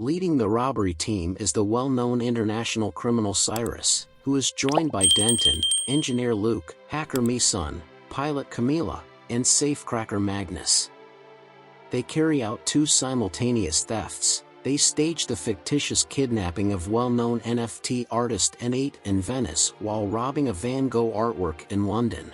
Leading the robbery team is the well-known international criminal Cyrus, who is joined by Denton, engineer Luke, hacker Mi-sun, pilot Camila, and safecracker Magnus. They carry out two simultaneous thefts. They stage the fictitious kidnapping of well-known NFT artist N8 in Venice while robbing a Van Gogh artwork in London.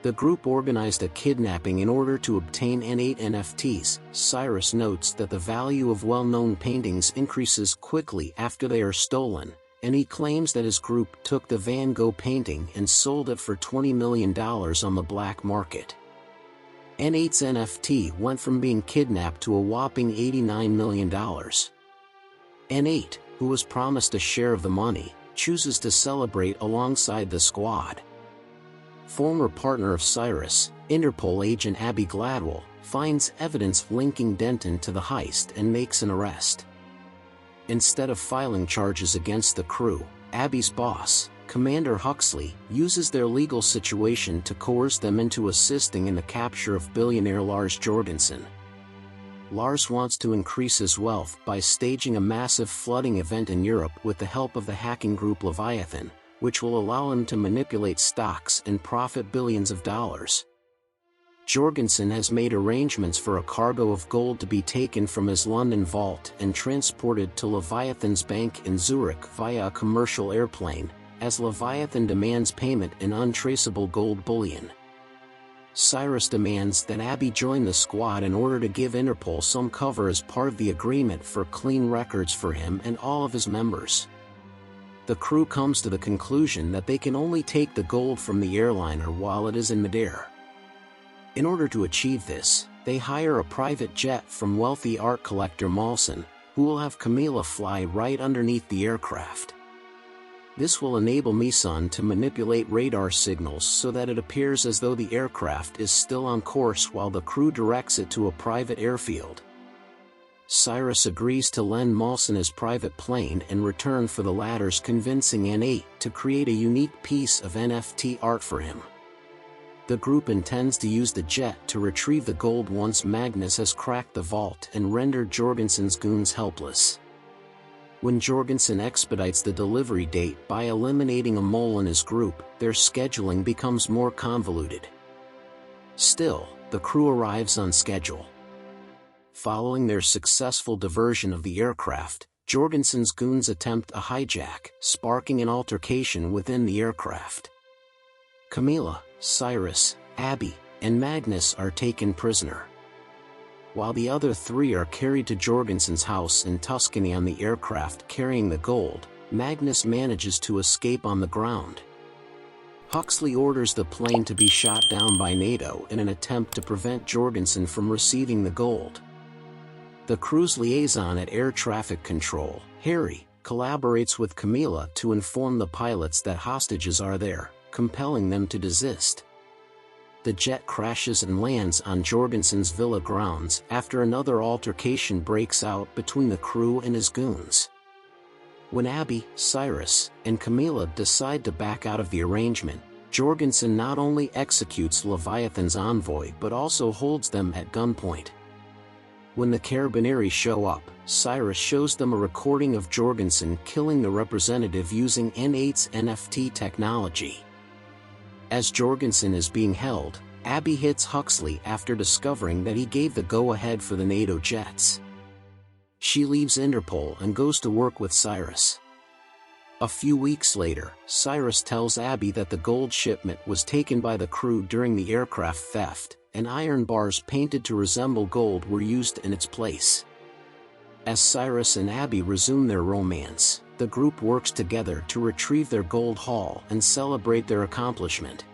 The group organized a kidnapping in order to obtain N8 NFTs. Cyrus notes that the value of well-known paintings increases quickly after they are stolen, and he claims that his group took the Van Gogh painting and sold it for $20 million on the black market. N8's NFT went from being kidnapped to a whopping $89 million. N8, who was promised a share of the money, chooses to celebrate alongside the squad. Former partner of Cyrus, Interpol agent Abby Gladwell, finds evidence linking Denton to the heist and makes an arrest. Instead of filing charges against the crew, Abby's boss, Commander Huxley, uses their legal situation to coerce them into assisting in the capture of billionaire Lars Jorgensen. Lars wants to increase his wealth by staging a massive flooding event in Europe with the help of the hacking group Leviathan, which will allow him to manipulate stocks and profit billions of dollars. Jorgensen has made arrangements for a cargo of gold to be taken from his London vault and transported to Leviathan's bank in Zurich via a commercial airplane, as Leviathan demands payment in untraceable gold bullion. Cyrus demands that Abby join the squad in order to give Interpol some cover as part of the agreement for clean records for him and all of his members. The crew comes to the conclusion that they can only take the gold from the airliner while it is in midair. In order to achieve this, they hire a private jet from wealthy art collector Malson, who will have Camila fly right underneath the aircraft. This will enable Mi-sun to manipulate radar signals so that it appears as though the aircraft is still on course while the crew directs it to a private airfield. Cyrus agrees to lend Malson his private plane in return for the latter's convincing N8 to create a unique piece of NFT art for him. The group intends to use the jet to retrieve the gold once Magnus has cracked the vault and rendered Jorgensen's goons helpless. When Jorgensen expedites the delivery date by eliminating a mole in his group, their scheduling becomes more convoluted. Still, the crew arrives on schedule. Following their successful diversion of the aircraft, Jorgensen's goons attempt a hijack, sparking an altercation within the aircraft. Camila, Cyrus, Abby, and Magnus are taken prisoner. While the other three are carried to Jorgensen's house in Tuscany on the aircraft carrying the gold, Magnus manages to escape on the ground. Huxley orders the plane to be shot down by NATO in an attempt to prevent Jorgensen from receiving the gold. The crew's liaison at air traffic control, Harry, collaborates with Camila to inform the pilots that hostages are there, compelling them to desist. The jet crashes and lands on Jorgensen's villa grounds after another altercation breaks out between the crew and his goons. When Abby, Cyrus, and Camila decide to back out of the arrangement, Jorgensen not only executes Leviathan's envoy but also holds them at gunpoint. When the Carabinieri show up, Cyrus shows them a recording of Jorgensen killing the representative using N8's NFT technology. As Jorgensen is being held, Abby hits Huxley after discovering that he gave the go-ahead for the NATO jets. She leaves Interpol and goes to work with Cyrus. A few weeks later, Cyrus tells Abby that the gold shipment was taken by the crew during the aircraft theft, and iron bars painted to resemble gold were used in its place. As Cyrus and Abby resume their romance, the group works together to retrieve their gold haul and celebrate their accomplishment.